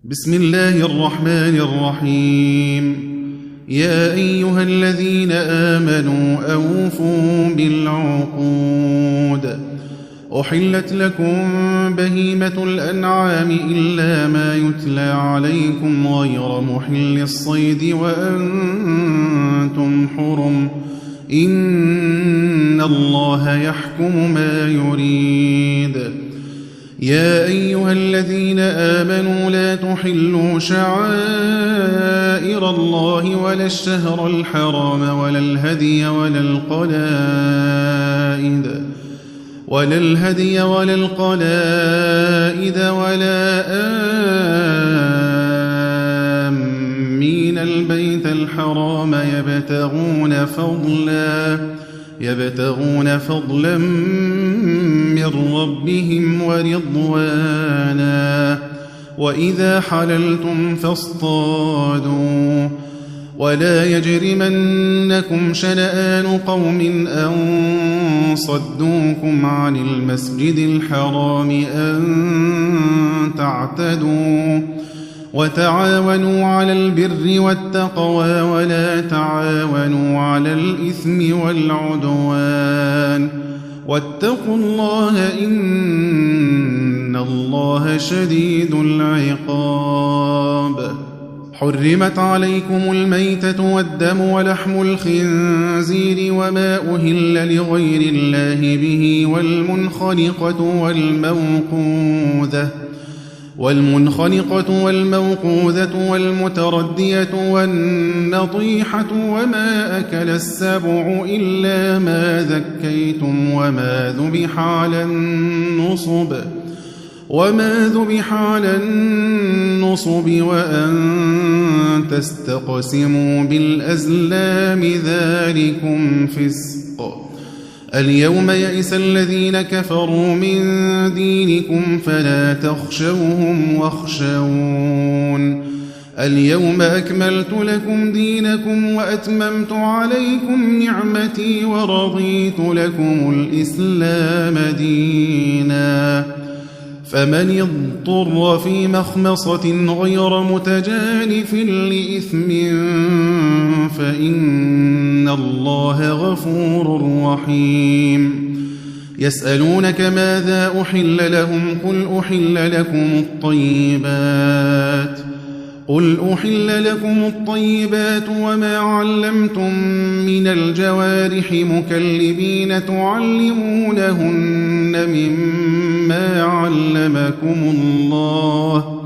بسم الله الرحمن الرحيم. يا أيها الذين آمنوا أوفوا بالعقود. أحلت لكم بهيمة الأنعام إلا ما يتلى عليكم غير محل الصيد وأنتم حرم. إن الله يحكم ما يريد. يا أيها الذين آمنوا لا تحلوا شعائر الله ولا الشهر الحرام ولا الهدي ولا القلائد ولا آمين البيت الحرام يبتغون فضلا من ربهم ورضوانا. وإذا حللتم فاصطادوا ولا يجرمنكم شنآن قوم أن صدوكم عن المسجد الحرام أن تعتدوا. وتعاونوا على البر والتقوى ولا تعاونوا على الإثم والعدوان. واتقوا الله إن الله شديد العقاب. حرمت عليكم الميتة والدم ولحم الخنزير وما أهل لغير الله به والمنخنقة والموقوذة والمتردية والنطيحة وما أكل السبع إلا ما ذكيتم وما ذبح على النصب وأن تستقسموا بالأزلام ذلكم فسق. اليوم يئس الذين كفروا من دينكم فلا تخشوهم واخشون. اليوم أكملت لكم دينكم وأتممت عليكم نعمتي ورضيت لكم الإسلام دينا. فمن يضطر في مخمصة غير متجانف لإثم فإن الله غفور رحيم. يسألونك ماذا أحل لهم قل أحل لكم الطيبات وما علمتم من الجوارح مكلبين تعلمونهن مما علمكم الله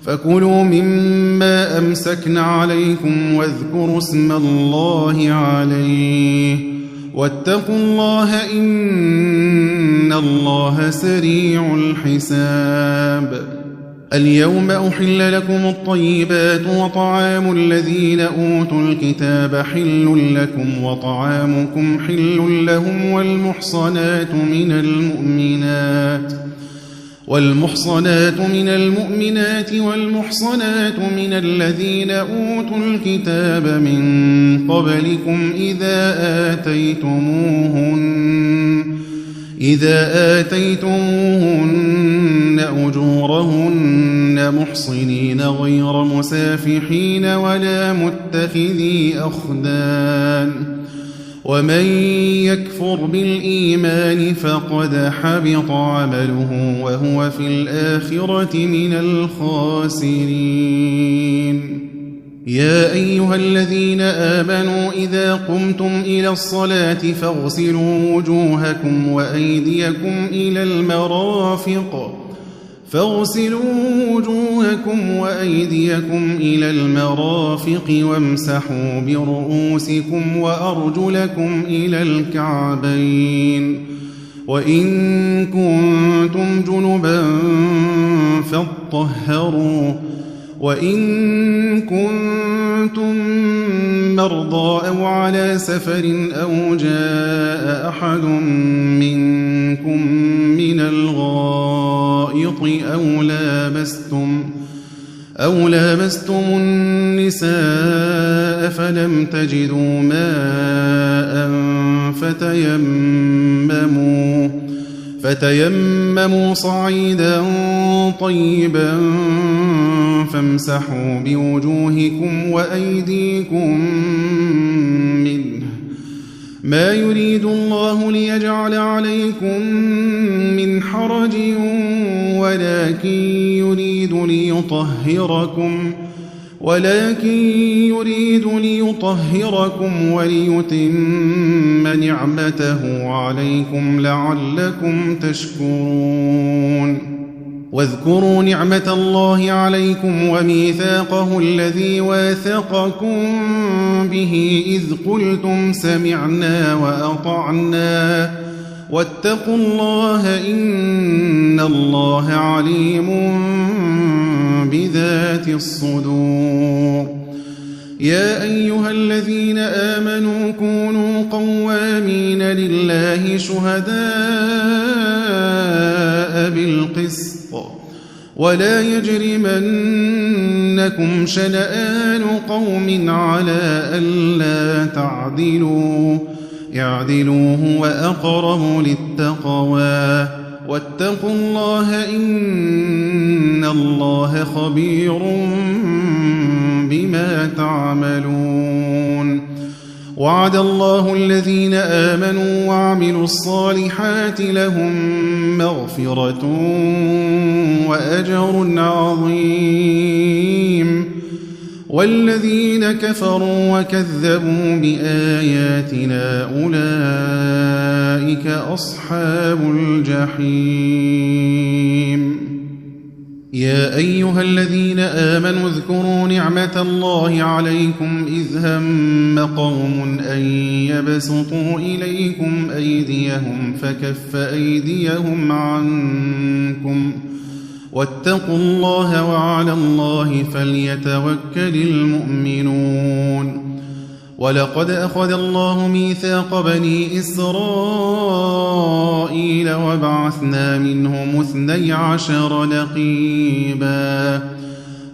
فكلوا مما أمسكن عليكم واذكروا اسم الله عليه واتقوا الله إن الله سريع الحساب. اليوم أحل لكم الطيبات وطعام الذين أوتوا الكتاب حل لكم وطعامكم حل لهم والمحصنات من المؤمنات والمحصنات من الذين أوتوا الكتاب من قبلكم إذا آتيتموهن أجورهن محصنين غير مسافحين ولا متخذي أخدان. ومن يكفر بالإيمان فقد حبط عمله وهو في الآخرة من الخاسرين. يا أيها الذين آمنوا إذا قمتم إلى الصلاة فاغسلوا وجوهكم وأيديكم إلى المرافق وامسحوا برؤوسكم وأرجلكم إلى الكعبين. وإن كنتم جنبا فاطهروا وإن كنتم مرضى أو على سفر أو جاء أحد منكم من الغائط أو لامستم النساء فلم تجدوا ماء فتيمموا صعيدا طيبا فامسحوا بوجوهكم وأيديكم منه ما يريد الله ليجعل عليكم من حرج ولكن يريد ليطهركم وليتم نعمته عليكم لعلكم تشكرون واذكروا نعمة الله عليكم وميثاقه الذي واثقكم به إذ قلتم سمعنا وأطعنا واتقوا الله إن الله عليم بذات الصدور يا أيها الذين آمنوا كونوا قوامين لله شهداء بالقسط ولا يجرمنكم شنآن قوم على ألا تعدلوا اعدلوا هو أقرب للتقوى واتقوا الله إن الله خبير بما تعملون وعد الله الذين آمنوا وعملوا الصالحات لهم مغفرة وأجر عظيم والذين كفروا وكذبوا بآياتنا أولئك أصحاب الجحيم يا أيها الذين آمنوا اذكروا نعمة الله عليكم إذ هم قوم أن يبسطوا إليكم أيديهم فكف أيديهم عنكم واتقوا الله وعلى الله فليتوكل المؤمنون ولقد أخذ الله ميثاق بني إسرائيل وبعثنا منهم 12 نقيبا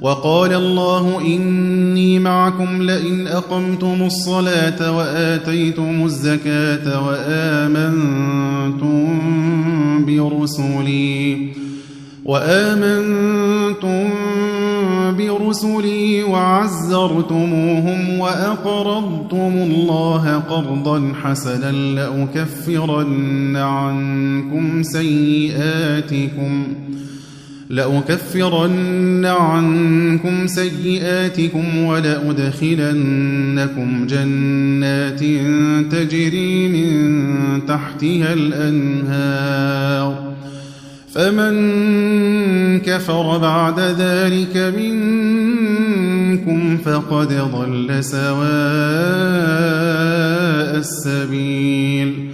وقال الله إني معكم لئن أقمتم الصلاة وآتيتم الزكاة وآمنتم برسلي وعزرتموهم وأقرضتم الله قرضا حسنا لأكفرن عنكم سيئاتكم ولأدخلنكم جنات تجري من تحتها الأنهار فمن كفر بعد ذلك منكم فقد ضل سواء السبيل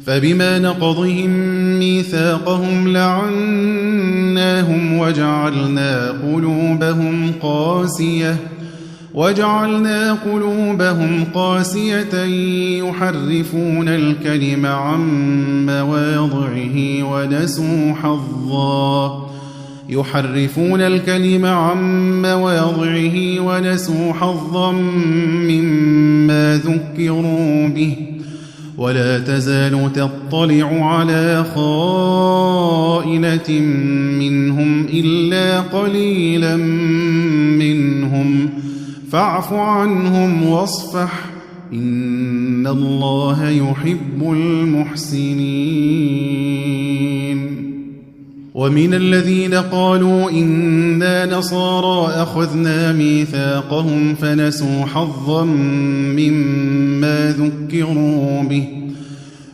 فبما نقضهم ميثاقهم لعناهم وجعلنا قلوبهم قاسية يحرفون الكلم عن مواضعه ونسوا حظا مما ذكروا به ولا تزال تطلع على خائنة منهم إلا قليلا منهم فاعف عنهم واصفح إن الله يحب المحسنين ومن الذين قالوا إنا نصارى أخذنا ميثاقهم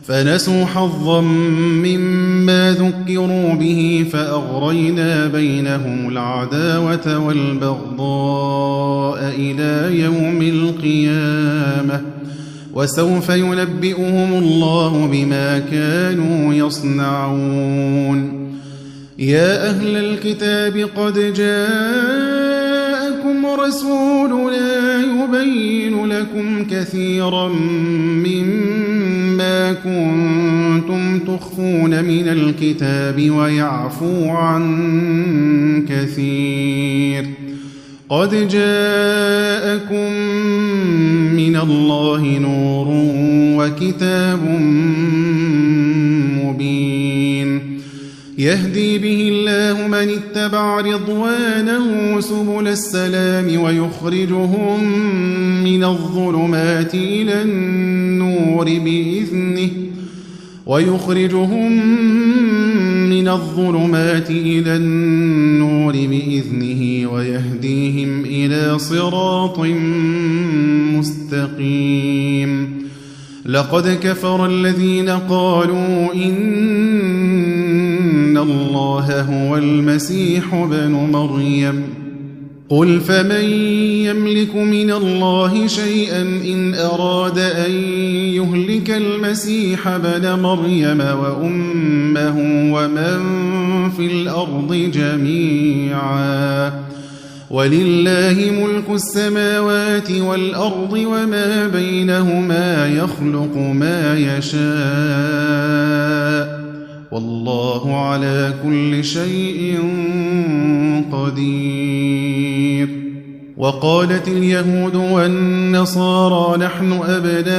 فنسوا حظا مما ذكروا به فأغرينا بينهم العداوة والبغضاء إلى يوم القيامة وسوف ينبئهم الله بما كانوا يصنعون يا أهل الكتاب قد جاءكم رسولنا يبين لكم كثيرا مما كنتم تخفون من الكتاب ويعفو عن كثير قد جاءكم من الله نور وكتاب مبين يهدي به الله من اتبع رضوانه سبل السلام ويخرجهم من الظلمات إلى النور بإذنه ويهديهم إلى صراط مستقيم. لقد كفر الذين قالوا إن الله هو المسيح ابن مريم قل فمن يملك من الله شيئا إن أراد أن يهلك المسيح ابن مريم وأمه ومن في الأرض جميعا ولله ملك السماوات والأرض وما بينهما يخلق ما يشاء والله على كل شيء قدير. وقالت اليهود والنصارى نحن أبناء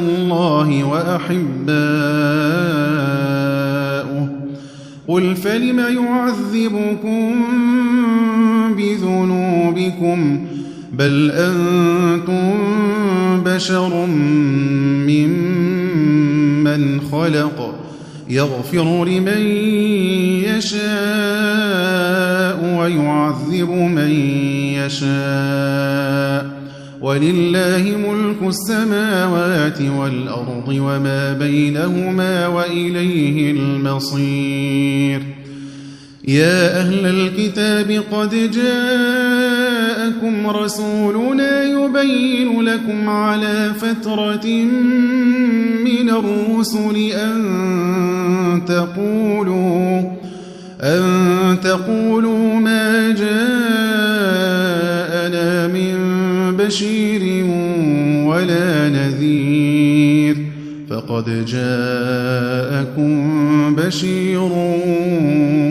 الله وأحباؤه قل فلم يعذبكم بذنوبكم بل أنتم بشر ممن خلق يغفر لمن يشاء ويعذب من يشاء ولله ملك السماوات والأرض وما بينهما وإليه المصير. يا أهل الكتاب قد جاءكم رسولنا يبين لكم على فترة من الرسل أن تقولوا ما جاءنا من بشير ولا نذير فقد جاءكم بشير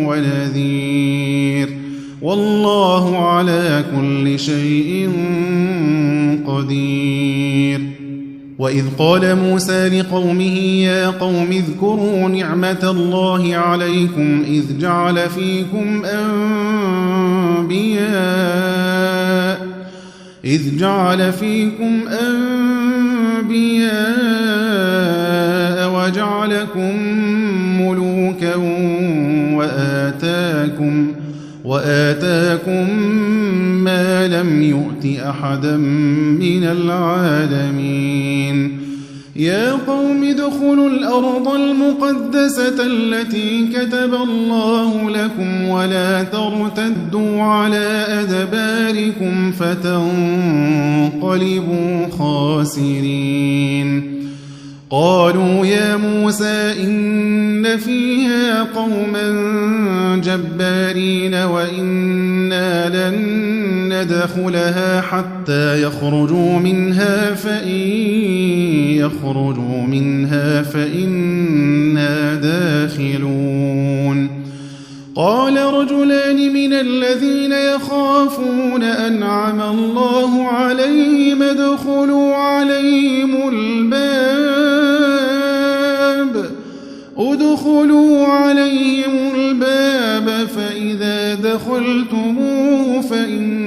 ونذير والله على كل شيء قدير. وإذ قال موسى لقومه يا قوم اذكروا نعمة الله عليكم إذ جعل فيكم أنبياء وجعلكم ملوكا وآتاكم ما لم يؤت أحدا من العالمين. يا قوم ادخلوا الأرض المقدسة التي كتب الله لكم ولا ترتدوا على أدباركم فتنقلبوا خاسرين. قالوا يا موسى إن فيها قوما جبارين وإنا لن ندخلها حتى يخرجوا منها فإنا داخلون. قال رجلان من الذين يخافون أنعم الله عليهم ادخلوا عليهم الباب فإذا دخلتموه فإنكم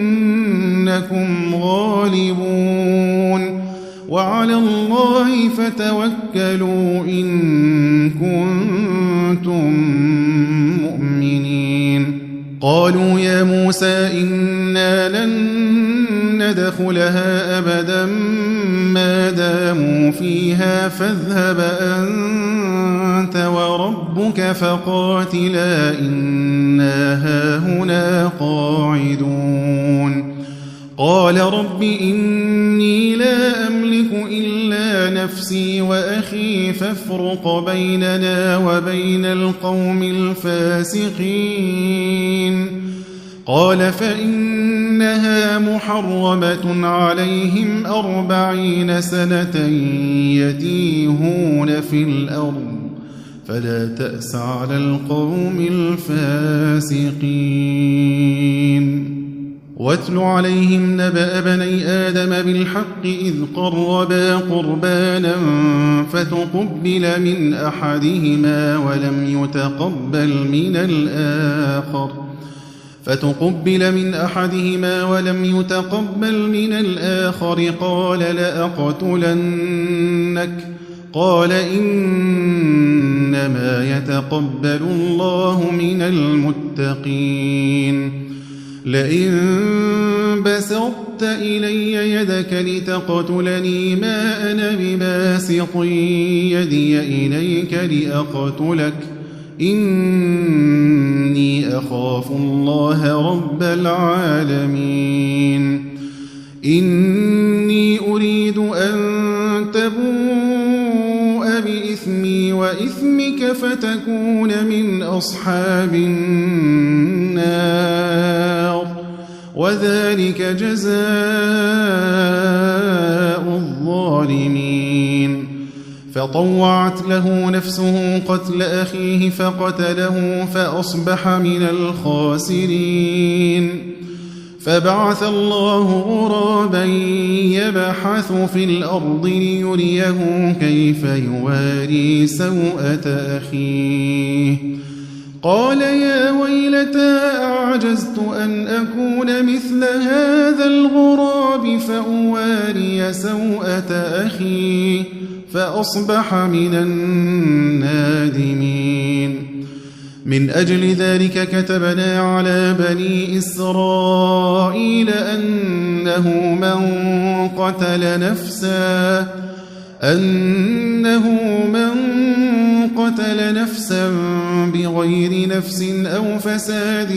غالبون وعلى الله فتوكلوا إن كنتم مؤمنين. قالوا يا موسى إنا لن ندخلها أبدا ما داموا فيها فاذهب أنت وربك فقاتلا إنا هاهنا قاعدون. قال رب إني لا أملك إلا نفسي وأخي فافرق بيننا وبين القوم الفاسقين. قال فإنها محرمة عليهم 40 سنة يتيهون في الأرض فلا تأس على القوم الفاسقين. واتل عليهم نبأ بني آدم بالحق إذ قربا قربانا فتقبل من أحدهما ولم يتقبل من الآخر قال لأقتلنك قال إنما يتقبل الله من المتقين لئن بسطت إلي يدك لتقتلني ما أنا بباسط يدي إليك لأقتلك إني أخاف الله رب العالمين إني أريد أن تبوء بإثمي وإثمك فتكون من أصحاب النار وذلك جزاء الظالمين فطوعت له نفسه قتل أخيه فقتله فأصبح من الخاسرين فبعث الله غرابا يبحث في الأرض ليريه كيف يواري سوءة أخيه قال يا ويلتى أعجزت أن أكون مثل هذا الغراب فأواري سوءة أخي فأصبح من النادمين من أجل ذلك كتبنا على بني إسرائيل أنه من قتل نفسا بغير نفس أو فساد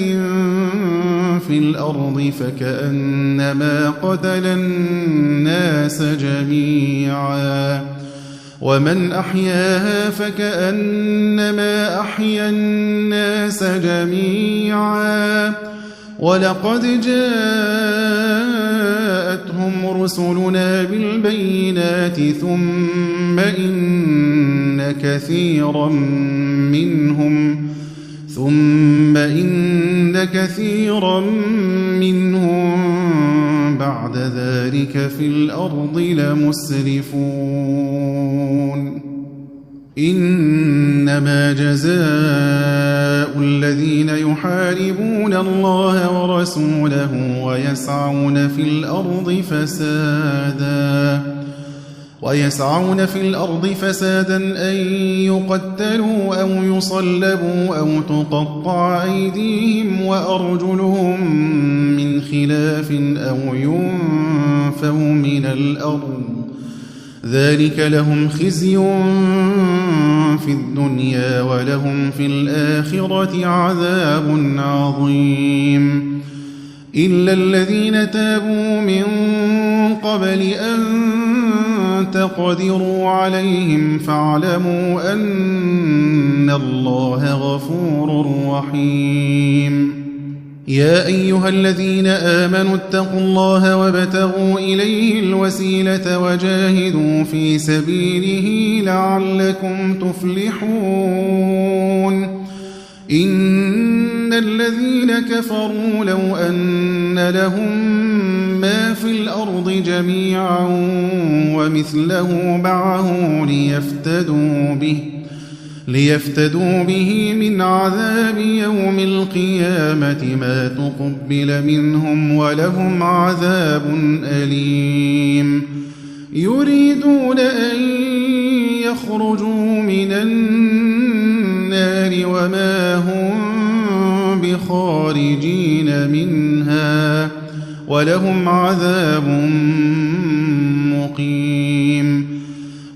في الأرض فكأنما قتل الناس جميعا ومن أحياها فكأنما أحيا الناس جميعا ولقد جاءتهم رسلنا بالبينات ثم إن كثيرا منهم بعد ذلك في الأرض لمسرفون إنما جزاء الذين يحاربون الله ورسوله ويسعون في الأرض فسادا أن يقتلوا أو يصلبوا أو تقطع أيديهم وأرجلهم من خلاف أو ينفوا من الأرض ذلك لهم خزي في الدنيا ولهم في الآخرة عذاب عظيم إلا الذين تابوا من قبل أن تقدروا عليهم فاعلموا أن الله غفور رحيم يا أيها الذين آمنوا اتقوا الله وابتغوا إليه الوسيلة وجاهدوا في سبيله لعلكم تفلحون إن الذين كفروا لو أن لهم ما في الأرض جميعا ومثله معه ليفتدوا به من عذاب يوم القيامة ما تقبل منهم ولهم عذاب أليم يريدون أن يخرجوا من النار وما هم بخارجين منها ولهم عذاب مقيم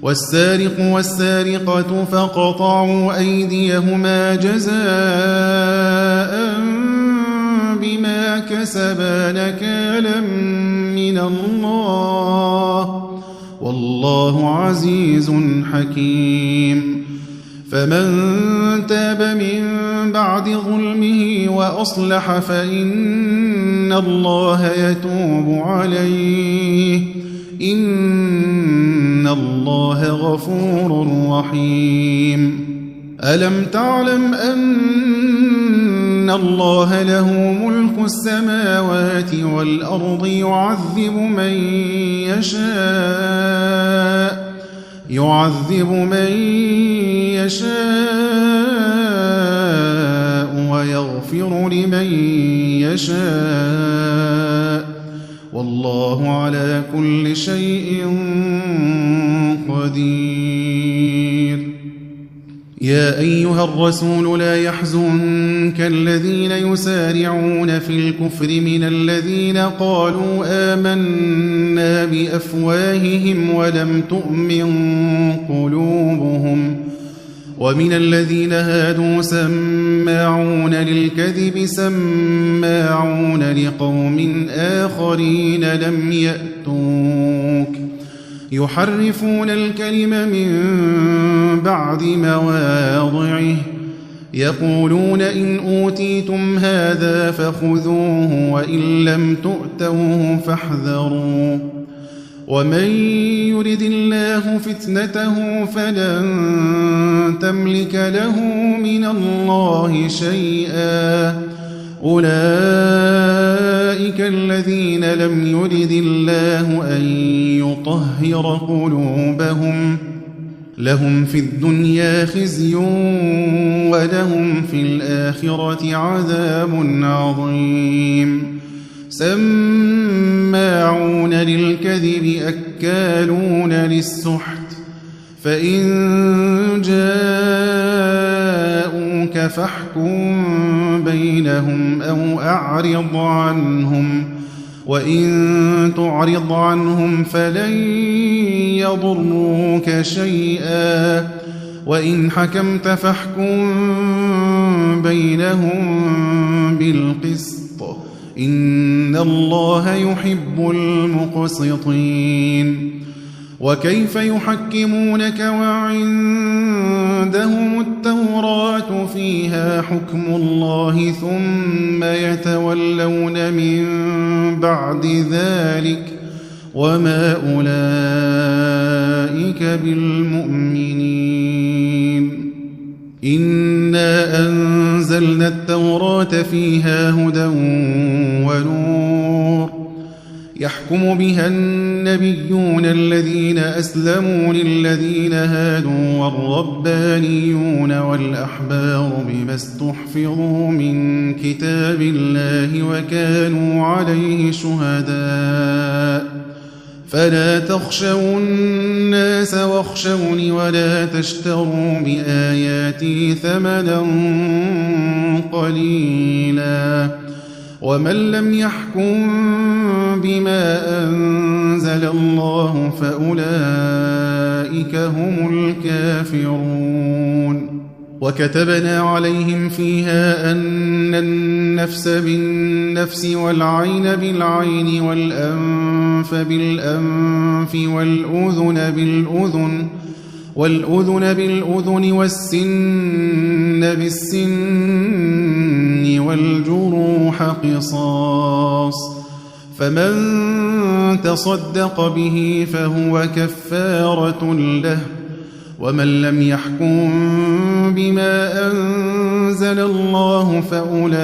والسارق والسارقة فقطعوا أيديهما جزاء بما كسبا نكالا من الله والله عزيز حكيم فمن تاب من بعد ظلمه وأصلح فإن الله يتوب عليه إن الله غفور رحيم ألم تعلم أن إن الله له ملك السماوات والأرض يعذب من يشاء ويغفر لمن يشاء والله على كل شيء قدير. يا أيها الرسول لا يحزنك الذين يسارعون في الكفر من الذين قالوا آمنا بأفواههم ولم تؤمن قلوبهم ومن الذين هادوا سماعون للكذب سماعون لقوم آخرين لم يأتوك يحرفون الكلم من بعد مواضعه يقولون إن أوتيتم هذا فخذوه وإن لم تؤتوه فاحذروا ومن يرد الله فتنته فلن تملك له من الله شيئا أولئك الذين لم يرد الله أن يطهر قلوبهم لهم في الدنيا خزي ولهم في الآخرة عذاب عظيم. سماعون للكذب أكالون للسحت فإن جاءوك فاحكم بينهم أو أعرض عنهم وإن تعرض عنهم فلن يضروك شيئا وإن حكمت فاحكم بينهم بالقسط إن الله يحب المقسطين. وكيف يحكمونك وعندهم التوراة فيها حكم الله ثم يتولون من بعد ذلك وما أولئك بالمؤمنين. إنا أنزلنا التوراة فيها هدى ونور يحكم بها النبيون الذين أسلموا للذين هادوا والربانيون والأحبار بما استحفظوا من كتاب الله وكانوا عليه شهداء فلا تخشوا الناس واخشوني ولا تشتروا بآياتي ثمنا قليلا ومن لم يحكم بما أنزل الله فأولئك هم الكافرون. وكتبنا عليهم فيها أن النفس بالنفس والعين بالعين والأنف بالأنف والأذن بالأذن والسن بالسن والجروح قصاص فمن تصدق به فهو كفارة له ومن لم يحكم بما أنزل الله فأولئك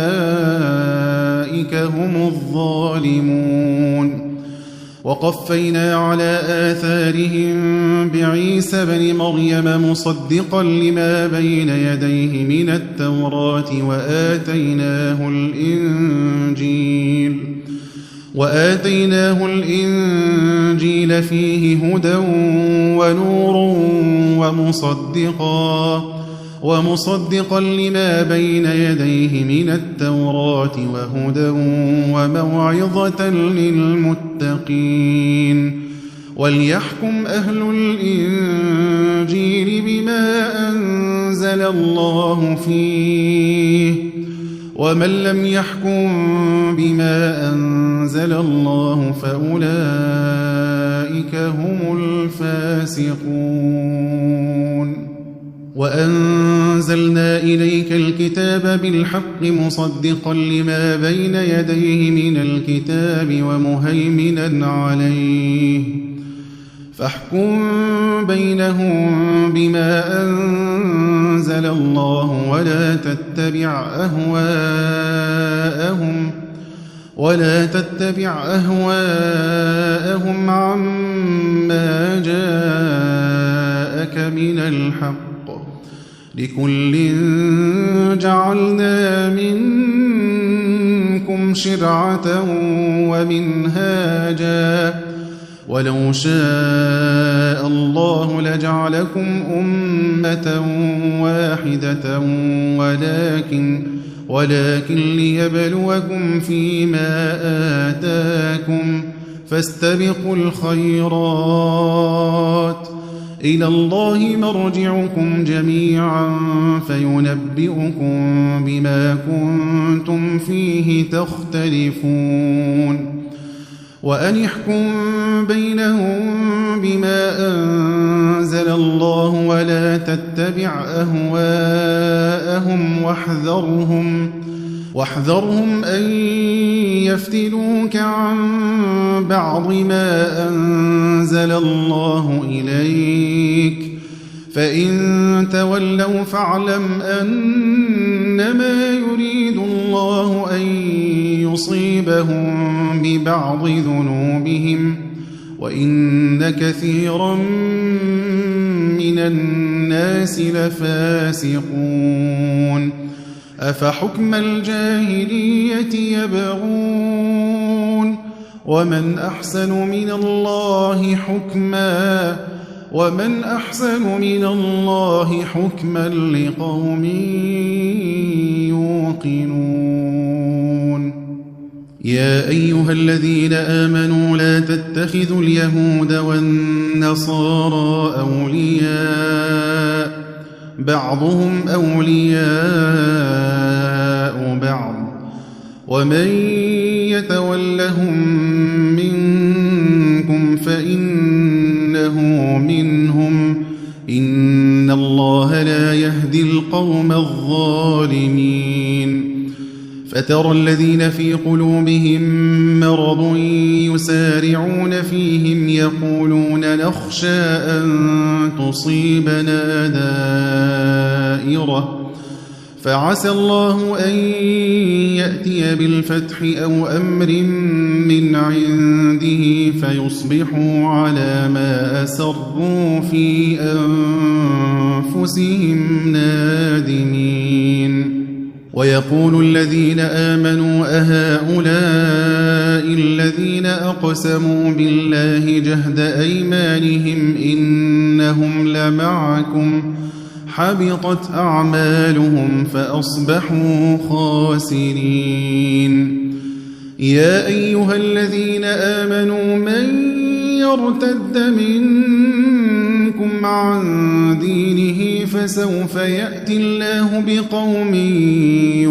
هم الظالمون. وقفينا على آثارهم بعيسى بن مريم مصدقا لما بين يديه من التوراة وآتيناه الإنجيل فيه هدى ونور ومصدقا لما بين يديه من التوراة وهدى وموعظة للمتقين. وليحكم أهل الإنجيل بما أنزل الله فيه ومن لم يحكم بما أنزل الله فأولئك هم الفاسقون. وأنزلنا إليك الكتاب بالحق مصدقا لما بين يديه من الكتاب ومهيمنا عليه فاحكم بينهم بما أنزل الله ولا تتبع أهواءهم عما جاءك من الحق لكل جعلنا منكم شرعة ومنهاجا ولو شاء الله لجعلكم أمة واحدة ولكن ليبلوكم فيما آتاكم فاستبقوا الخيرات إلى الله مرجعكم جميعا فينبئكم بما كنتم فيه تختلفون وأن يحكم بينهم بما أنزل الله ولا تتبع أهواءهم واحذرهم أن يفتنوك عن بعض ما أنزل الله إليك فإن تولوا فاعلم أنما يريد الله أن يصيبهم ببعض ذنوبهم وإن كثيرا من الناس لفاسقون أفحكم الجاهلية يبغون ومن أحسن من الله حكما لقوم يوقنون يا أيها الذين آمنوا لا تتخذوا اليهود والنصارى أولياء بعضهم أولياء بعض ومن يتولهم منكم فإنه منهم إن الله لا يهدي القوم الظالمين فترى الذين في قلوبهم مرض يسارعون فيهم يقولون نخشى أن تصيبنا دائرة فعسى الله أن يأتي بالفتح أو أمر من عنده فيصبحوا على ما أسروا في أنفسهم نادمين ويقول الذين آمنوا أهؤلاء الذين أقسموا بالله جهد أيمانهم إنهم لمعكم حبطت أعمالهم فأصبحوا خاسرين يا أيها الذين آمنوا من يرتد منكم عن دينه فسوف يأتي الله بقوم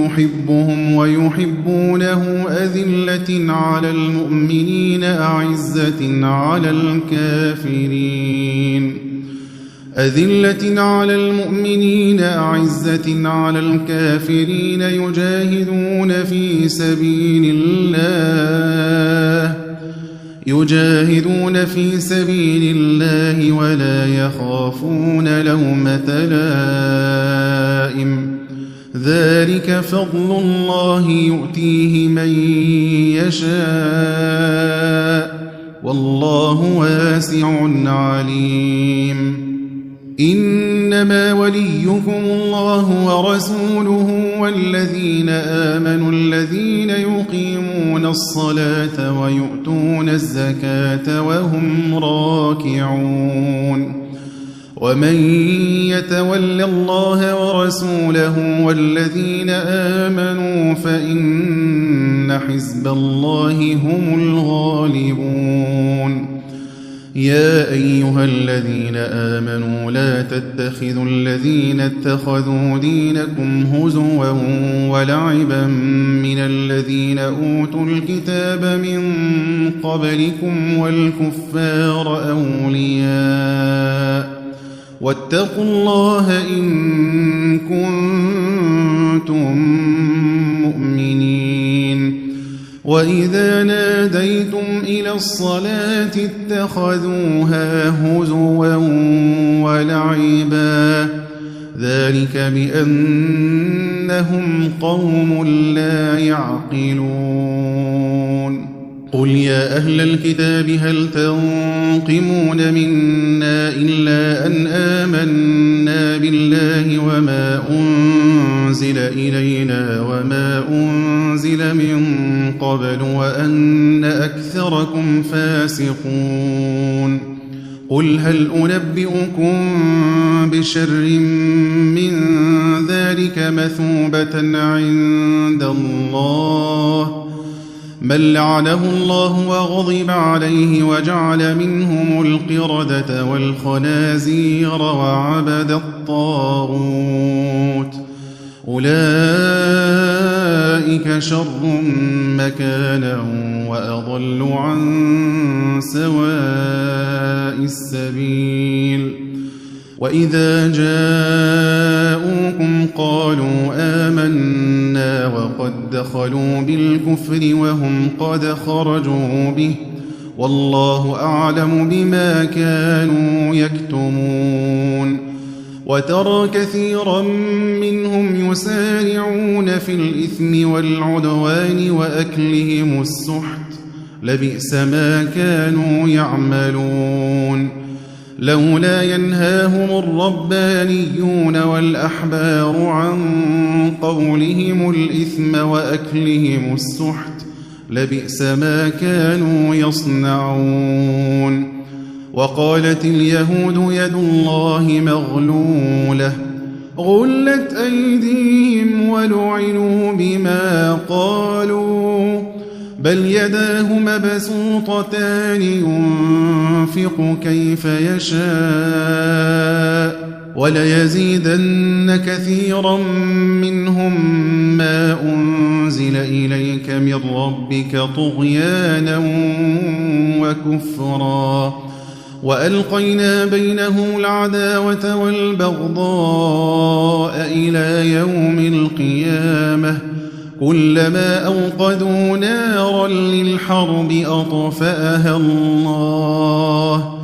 يحبهم ويحبونه أذلة على المؤمنين أعزة على الكافرين يجاهدون في سبيل الله ولا يخافون لومة لائم ذلك فضل الله يؤتيه من يشاء والله واسع عليم إنما وليكم الله ورسوله والذين آمنوا الذين يقيمون الصلاة ويؤتون الزكاة وهم راكعون ومن يتول الله ورسوله والذين آمنوا فإن حزب الله هم الغالبون يا أيها الذين آمنوا لا تتخذوا الذين اتخذوا دينكم هزوا ولعبا من الذين أوتوا الكتاب من قبلكم والكفار أولياء واتقوا الله إن كنتم مؤمنين وإذا ناديتم إلى الصلاة اتخذوها هزوا ولعبا ذلك بأنهم قوم لا يعقلون قل يا أهل الكتاب هل تنقمون منا إلا أن آمنا بالله وما أنزل إلينا وما أنزل من قبل وأن أكثركم فاسقون قل هل أنبئكم بشر من ذلك مثوبة عند الله من لعنه الله وغضب عليه وجعل منهم القردة والخنازير وعبد الطاغوت أولئك شر مكانا وأضل عن سواء السبيل وإذا جاءوكم قالوا آمنا وقد دخلوا بالكفر وهم قد خرجوا به والله أعلم بما كانوا يكتمون وترى كثيرا منهم يسارعون في الإثم والعدوان وأكلهم السحت لبئس ما كانوا يعملون لولا ينهاهم الربانيون والأحبار عن قولهم الإثم وأكلهم السحت لبئس ما كانوا يصنعون وقالت اليهود يد الله مغلولة غلت أيديهم ولعنوا بما قالوا بل يداه مبسوطتان ينفق كيف يشاء وليزيدن كثيرا منهم ما أنزل إليك من ربك طغيانا وكفرا وألقينا بينهم العداوة والبغضاء إلى يوم القيامة كلما أوقدوا نارا للحرب أطفأها الله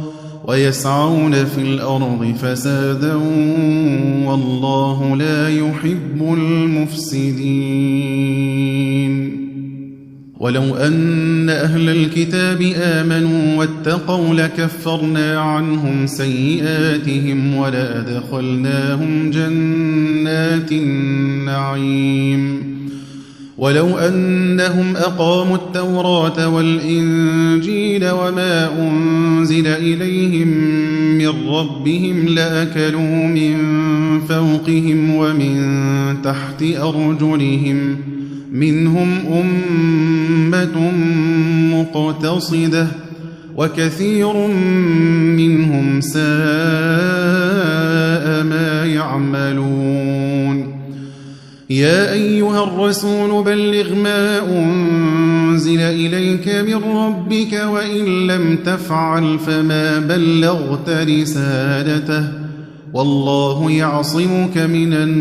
ويسعون في الأرض فسادا والله لا يحب المفسدين ولو أن أهل الكتاب آمنوا واتقوا لكفرنا عنهم سيئاتهم ولأدخلناهم جنات النعيم ولو أنهم أقاموا التوراة والإنجيل وما أنزل إليهم من ربهم لأكلوا من فوقهم ومن تحت أرجلهم منهم أمة مقتصدة وكثير منهم ساء ما يعملون يا أيها الرسول بلغ ما أنزل إليك من ربك وإن لم تفعل فما بلغت رسالته والله يعصمك من الناس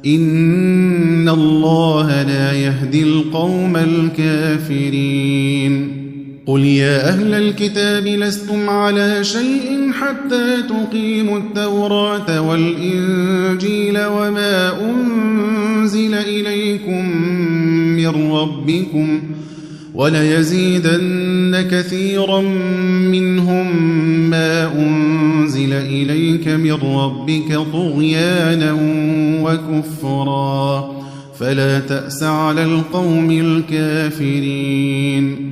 إن الله لا يهدي القوم الكافرين قل يا أهل الكتاب لستم على شيء حتى تقيموا التوراة والإنجيل وما أنزل إليكم من ربكم وليزيدن كثيرا منهم ما أنزل إليك من ربك طغيانا وكفرا فلا تأس على القوم الكافرين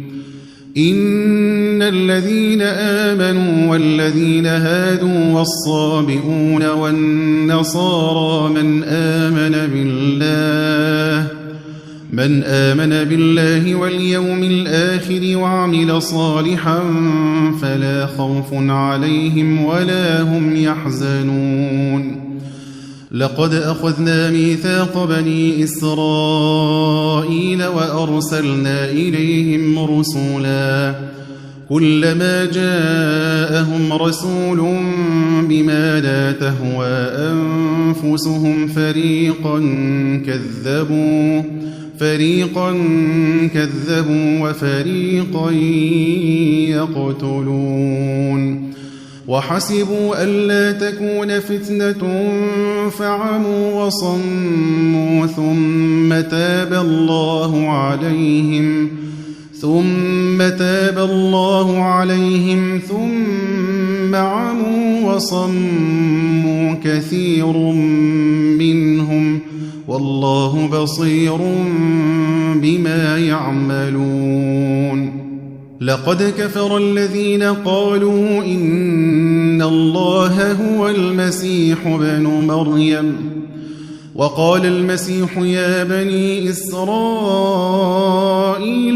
إن الذين آمنوا والذين هادوا والصابئون والنصارى من آمن بالله واليوم الآخر وعمل صالحا فلا خوف عليهم ولا هم يحزنون لقد أخذنا ميثاق بني إسرائيل وأرسلنا إليهم رسلا كلما جاءهم رسول بما لا تهوى أنفسهم فريقا كذبوا وفريقا يقتلون وحسبوا ألا تكون فتنة فعموا وصموا ثم تاب الله عليهم ثم عموا وصموا كثير منهم والله بصير بما يعملون لقد كفر الذين قالوا إن الله هو المسيح ابن مريم وقال المسيح يا بني إسرائيل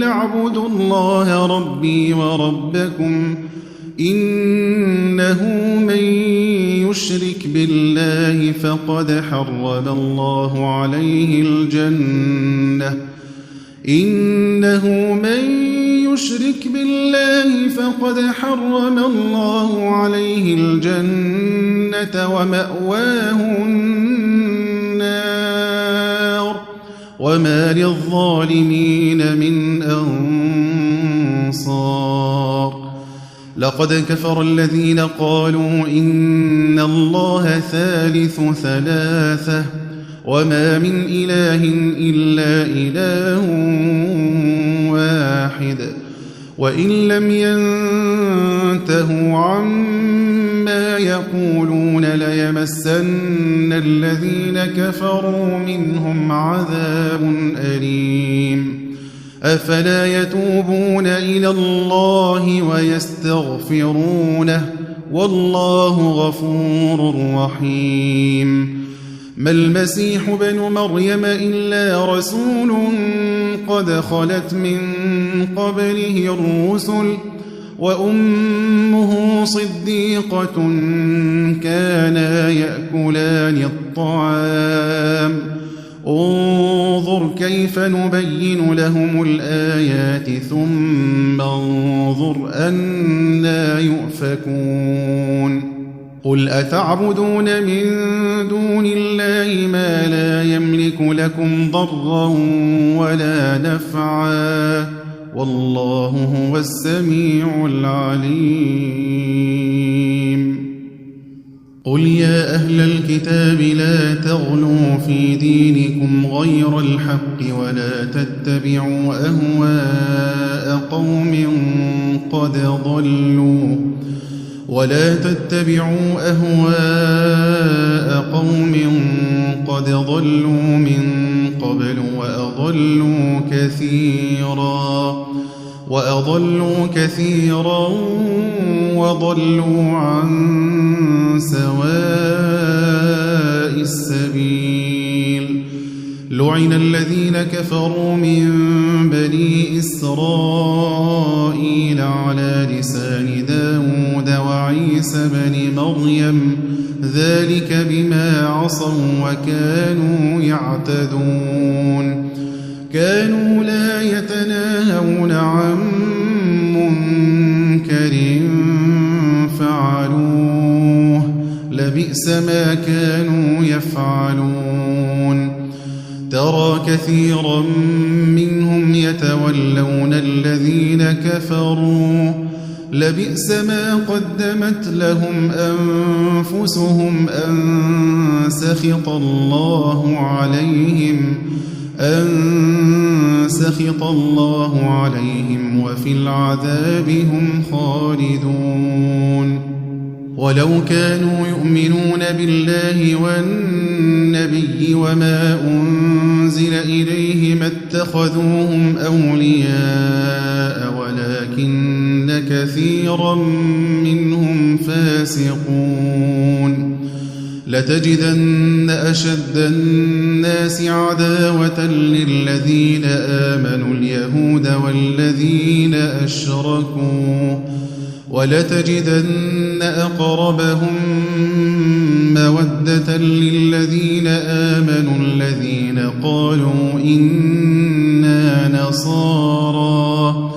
اعبدوا الله ربي وربكم إنه من يشرك بالله فقد حرم الله عليه الجنة ومأواه النار وما للظالمين من أنصار لقد كفر الذين قالوا إن الله ثالث ثلاثة وما من إله إلا إله واحد وإن لم ينتهوا عما يقولون ليمسن الذين كفروا منهم عذاب أليم أفلا يتوبون إلى الله ويستغفرونه والله غفور رحيم ما المسيح ابن مريم إلا رسول قد خلت من قبله الرسل وأمه صديقة كانا يأكلان الطعام انظر كيف نبين لهم الآيات ثم انظر أنى يؤفكون قل أتعبدون من دون الله ما لا يملك لكم ضرا ولا نفعا والله هو السميع العليم قل يا أهل الكتاب لا تغلوا في دينكم غير الحق ولا تتبعوا أهواء قوم قد ضلوا من قبل وأضلوا كثيرا وضلوا عن سواء السبيل لعن الذين كفروا من بني إسرائيل على لسان داود وعيسى بن مريم ذلك بما عصوا وكانوا يعتدون كانوا لا يتناهون عن منكر فعلوه لبئس ما كانوا يفعلون ترى كثيرا منهم يتولون الذين كفروا لبئس ما قدمت لهم أنفسهم أن سخط الله عليهم وفي العذاب هم خالدون ولو كانوا يؤمنون بالله والنبي وما أنزل إليه ما اتخذوهم أولياء ولكن كثيرا منهم فاسقون لتجدن أشد الناس عداوة للذين آمنوا اليهود والذين أشركوا ولتجدن أقربهم مودة للذين آمنوا الذين قالوا إنا نصارى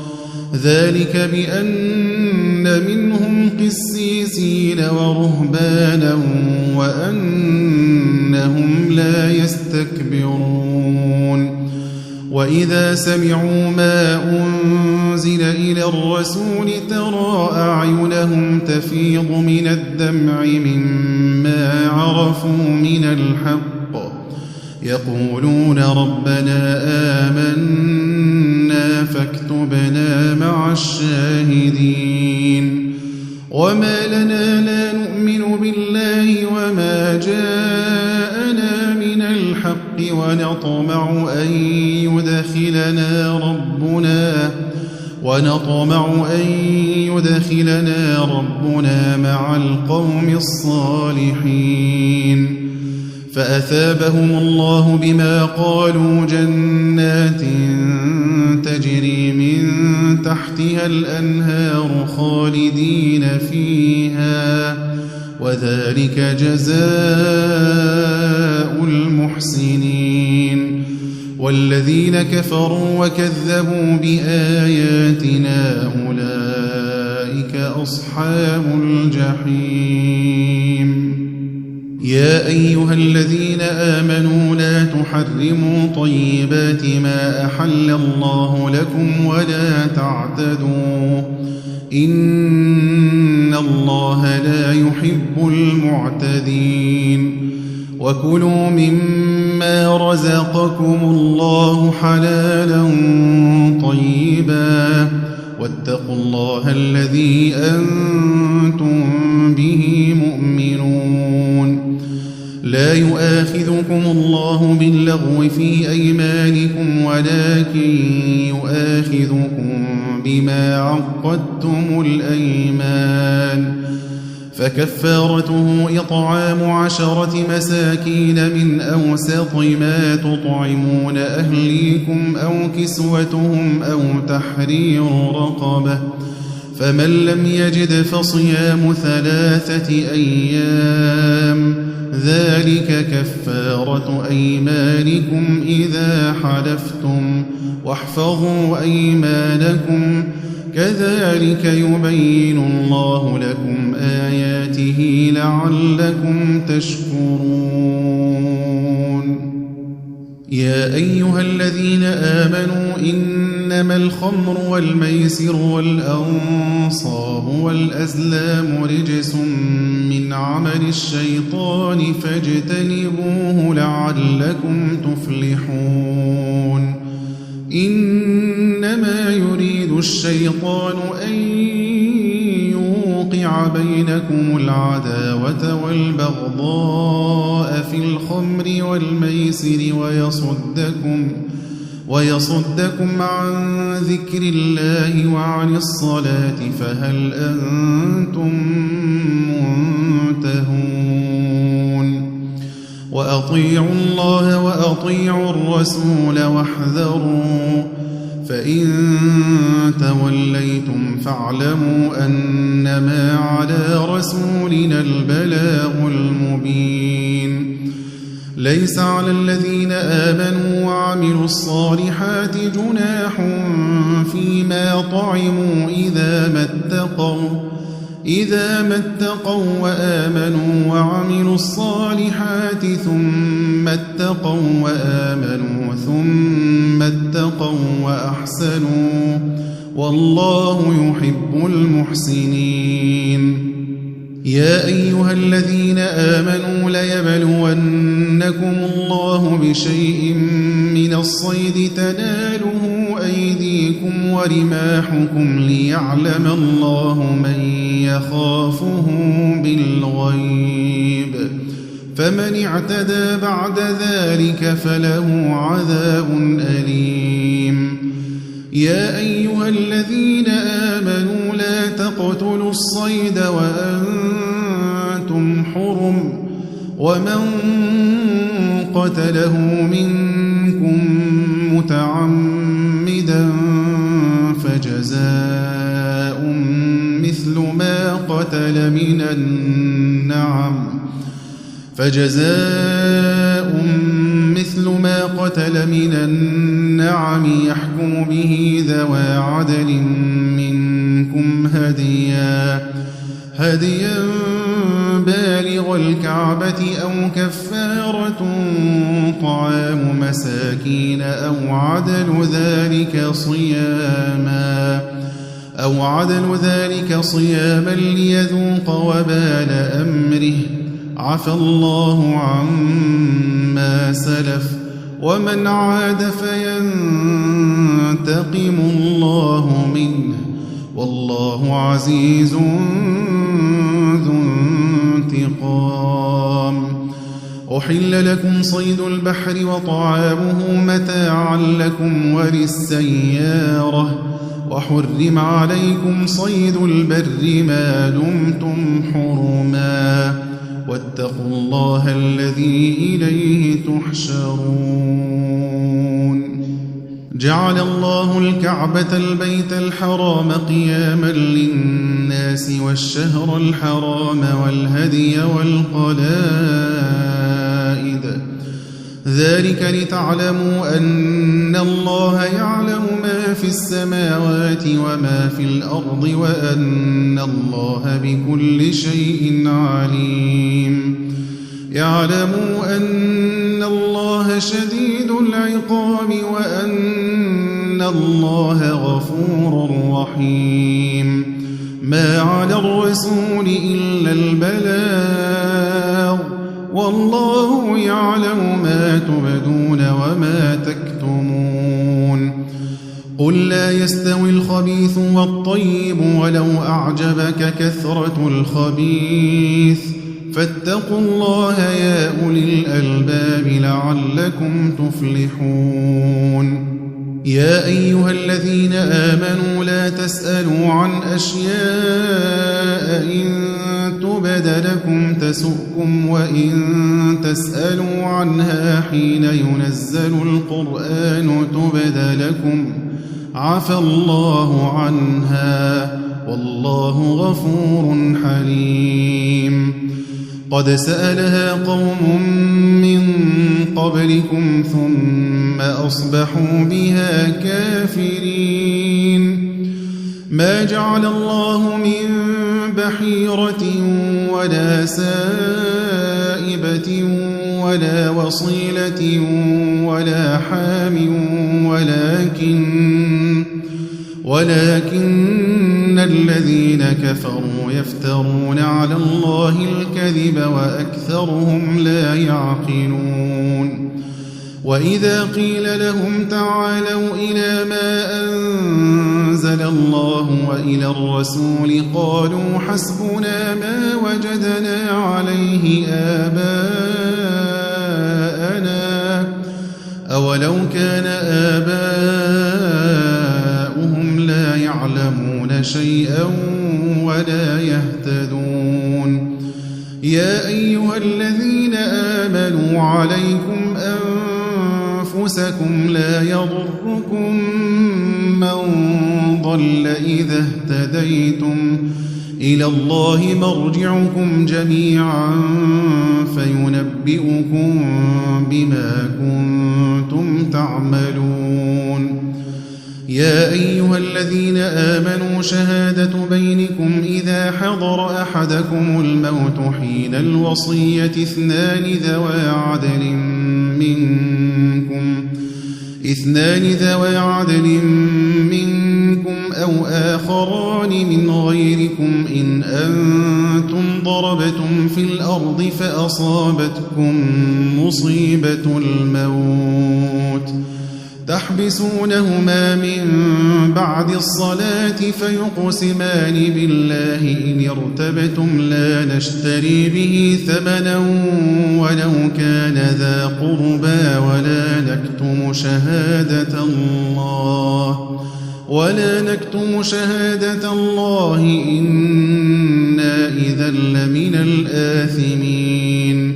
ذلك بأن منهم قسيسين ورهبانا وأنهم لا يستكبرون وإذا سمعوا ما أنزل إلى الرسول ترى أعينهم تفيض من الدمع مما عرفوا من الحق يقولون ربنا آمنا فاكتبنا مع الشاهدين وما لنا لا نؤمن بالله وما جاءنا من الحق ونطمع أن يدخلنا ربنا مع القوم الصالحين فأثابهم الله بما قالوا جنات تجري من تحتها الأنهار خالدين فيها وذلك جزاء المحسنين والذين كفروا وكذبوا بآياتنا أولئك أصحاب الجحيم يا أيها الذين آمنوا لا تحرموا طيبات ما أحل الله لكم ولا تعتدوا إن الله لا يحب المعتدين وكلوا مما رزقكم الله حلالا طيبا واتقوا الله الذي أنتم به مؤمنون لا يؤاخذكم الله باللغو في أيمانكم ولكن يؤاخذكم بما عقدتم الأيمان فكفارته إطعام 10 مساكين من أوسط ما تطعمون أهليكم أو كسوتهم أو تحرير رقبة فمن لم يجد فصيام 3 أيام ذلك كفارة أيمانكم إذا حلفتم واحفظوا أيمانكم كذلك يبين الله لكم آياته لعلكم تشكرون يا أيها الذين آمنوا إنما الخمر والميسر والأنصاب والأزلام رجس من عمل الشيطان فاجتنبوه لعلكم تفلحون إنما يريد الشيطان أن يوقع بينكم العداوة والبغضاء في الخمر والميسر ويصدكم عن ذكر الله وعن الصلاة فهل أنتم منتهون وأطيعوا الله وأطيعوا الرسول واحذروا فإن توليتم فاعلموا أنما على رسولنا البلاغ المبين ليس على الذين آمنوا وعملوا الصالحات جناح فيما طعموا إذا ما اتقوا وآمنوا وعملوا الصالحات ثم اتقوا وآمنوا ثم اتقوا وأحسنوا والله يحب المحسنين يا أيها الذين آمنوا ليبلونكم الله بشيء من الصيد تناله أيديكم ورماحكم ليعلم الله من يخافه بالغيب فمن اعتدى بعد ذلك فله عذاب أليم يا أيها الذين آمنوا لا تقتلوا الصيد وأنتم حرم ومن قتله منكم متعمدا فجزاء مثل ما قتل من النعم يحكم به ذوى عدل منكم هديا بالغ الكعبة أو كفارة طعام مساكين أو عدل ذلك صياما ليذوق وبال أمره عفى الله عما سلف ومن عاد فينتقم الله منه والله عزيز ذو انتقام. أحل لكم صيد البحر وطعامه متاعا لكم وللسيارة وحرم عليكم صيد البر ما دمتم حرما واتقوا الله الذي إليه تحشرون. جعل الله الكعبة البيت الحرام قياما للناس والشهر الحرام والهدي والقلائد ذلك لتعلموا أن الله يعلم ما في السماوات وما في الأرض وأن الله بكل شيء عليم. يعلموا أن الله شديد العقاب وأن الله غفور رحيم. ما على الرسول إلا البلاغ والله يعلم ما تبدون وما تكتمون. قل لا يستوي الخبيث والطيب ولو أعجبك كثرة الخبيث فاتقوا الله يا أولي الألباب لعلكم تفلحون. يا أيها الذين آمنوا لا تسألوا عن أشياء إن تبد لكم تسؤكم وإن تسألوا عنها حين ينزل القرآن تبد لكم عفى الله عنها والله غفور حليم. قد سألها قوم من قبلكم ثم أصبحوا بها كافرين. ما جعل الله من بحيرة ولا سائبة ولا وصيلة ولا حام ولكن الذين كفروا يفترون على الله الكذب وأكثرهم لا يعقلون. وإذا قيل لهم تعالوا إلى ما أنزل الله وإلى الرسول قالوا حسبنا ما وجدنا عليه آباءنا أولو كان آباؤهم لا يعلمون شيئا ولا يهتدون. يا أيها الذين آمنوا عليكم أنفسكم لا يضركم من ضل إذا اهتديتم إلى الله مرجعكم جميعا فينبئكم بما كنتم تعملون. يا أيها الذين آمنوا شهادة بينكم إذا حضر أحدكم الموت حين الوصية اثنان ذوى عدل منكم أو آخران من غيركم إن أنتم ضربتم في الأرض فأصابتكم مصيبة الموت تحبسونهما من بعد الصلاة فيقسمان بالله إن ارتبتم لا نشتري به ثمنا ولو كان ذا قربى ولا نكتم شهادة الله إنا إذا لمن الآثمين.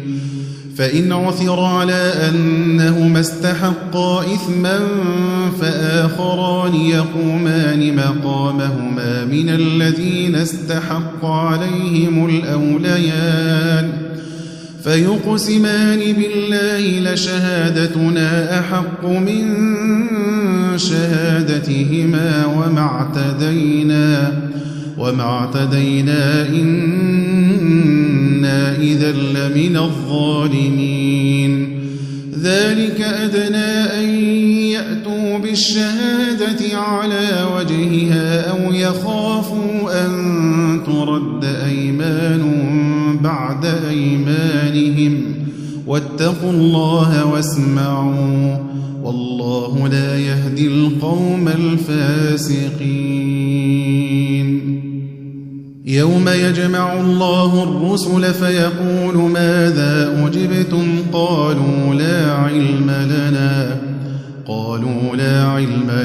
فإن عثر على أنهما استحقا إثما فآخران يقومان مقامهما من الذين استحق عليهم الأوليان فيقسمان بالله لشهادتنا أحق من شهادتهما وما اعتدينا إنا إذا لمن الظالمين ذلك أدنى أن يأتوا بالشهادة على وجهها أو يخافوا أن ترد أيمان بعد أيمانهم واتقوا الله واسمعوا والله لا يهدي القوم الفاسقين يوم يجمع الله الرسل فيقول ماذا أجبتم قالوا لا علم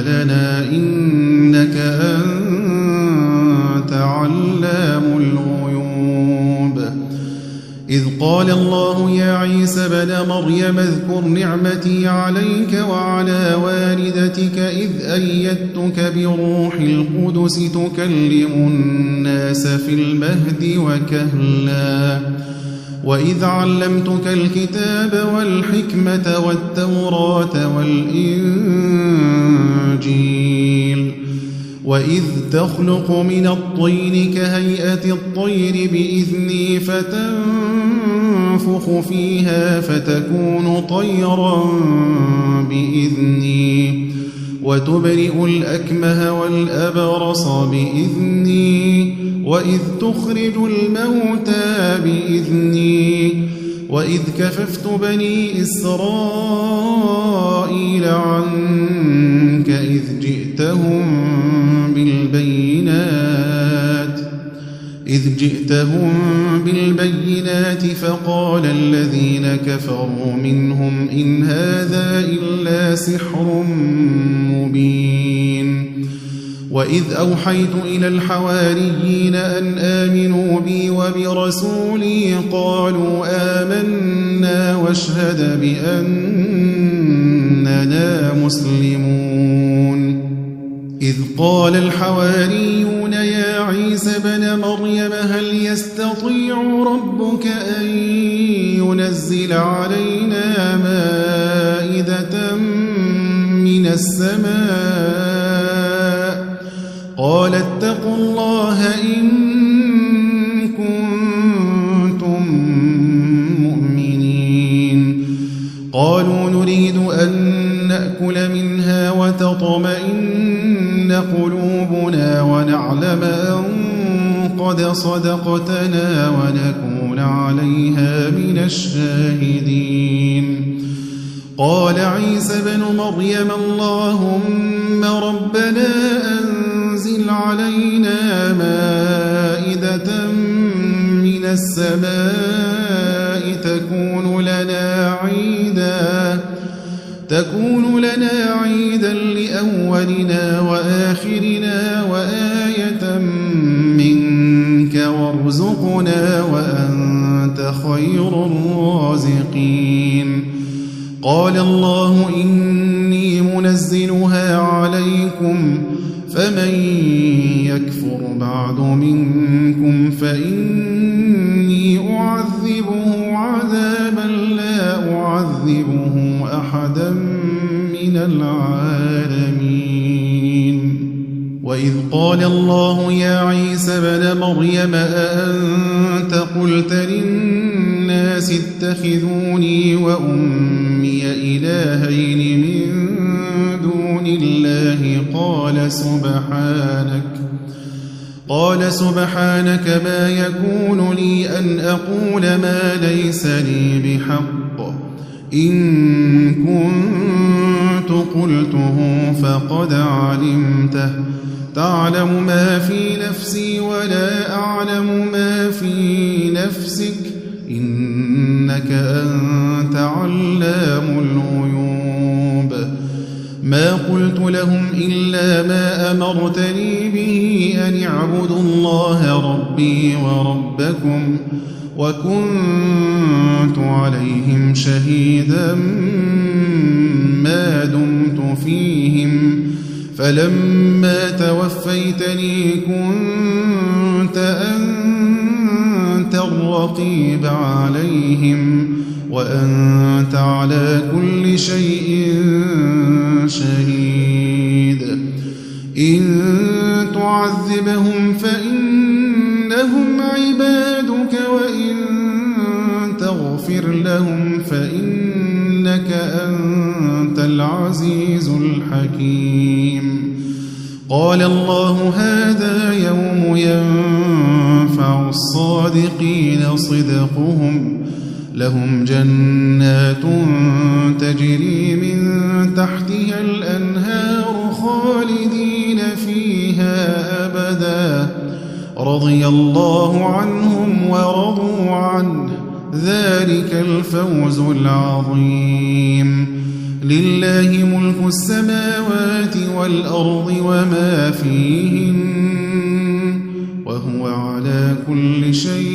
لنا إنك أنت علام الغيوب إذ قال الله يا عيسى بن مريم اذكر نعمتي عليك وعلى والدتك إذ أيدتك بروح القدس تكلم الناس في المهد وكهلا وإذ علمتك الكتاب والحكمة والتوراة والإنجيل وإذ تخلق من الطين كهيئة الطير بإذني فتنفخ فيها فتكون طيرا بإذني وتبرئ الأكمه والأبرص بإذني وإذ تخرج الموتى بإذني وإذ كففت بني إسرائيل عنك إذ جئتهم بالبينات فقال الذين كفروا منهم إن هذا إلا سحر مبين وإذ أوحيت إلى الحواريين أن آمنوا بي وبرسولي قالوا آمنا واشهد بأننا مسلمون إذ قال الحواريون يا عيسى بن مريم هل يستطيع ربك أن ينزل علينا مائدة من السماء قال اتقوا الله إن كنتم مؤمنين قالوا نريد أن نأكل منها وتطمئن قلوبنا ونعلم أن قد صدقتنا ونكون عليها من الشاهدين قال عيسى بن مريم اللهم ربنا أنزل علينا مائدة من السماء تكون لنا عيدا لأولنا وآخرنا وآية منك وارزقنا وأنت خير الرازقين قال الله إني منزلها عليكم فمن يكفر بعد منكم فإني أعذبه عذابا لا أعذبه أحدا من العالمين وإذ قال الله يا عيسى بن مريم أأنت قلت للناس اتخذوني وأمي إلهين من دون الله قال سبحانك ما يكون لي أن أقول ما ليس لي بحق إن كنت قلته فقد علمته تعلم ما في نفسي ولا أعلم ما في نفسك إنك أنت علام الغيوب ما قلت لهم إلا ما أمرتني به أن اعبدوا الله ربي وربكم وكنت عليهم شهيدا ما دمت فيهم فلما توفيتني كنت أنت الرقيب عليهم وأنت على كل شيء شهيد إن تعذبهم فإنهم عبادك وإن تغفر لهم فإنك أنت العزيز الحكيم قال الله هذا يوم ينفع الصادقين صدقهم لهم جنات تجري من تحتها الأنهار خالدين فيها أبدا رضي الله عنهم ورضوا عنه ذلك الفوز العظيم لله ملك السماوات والأرض وما فيهن وهو على كل شيء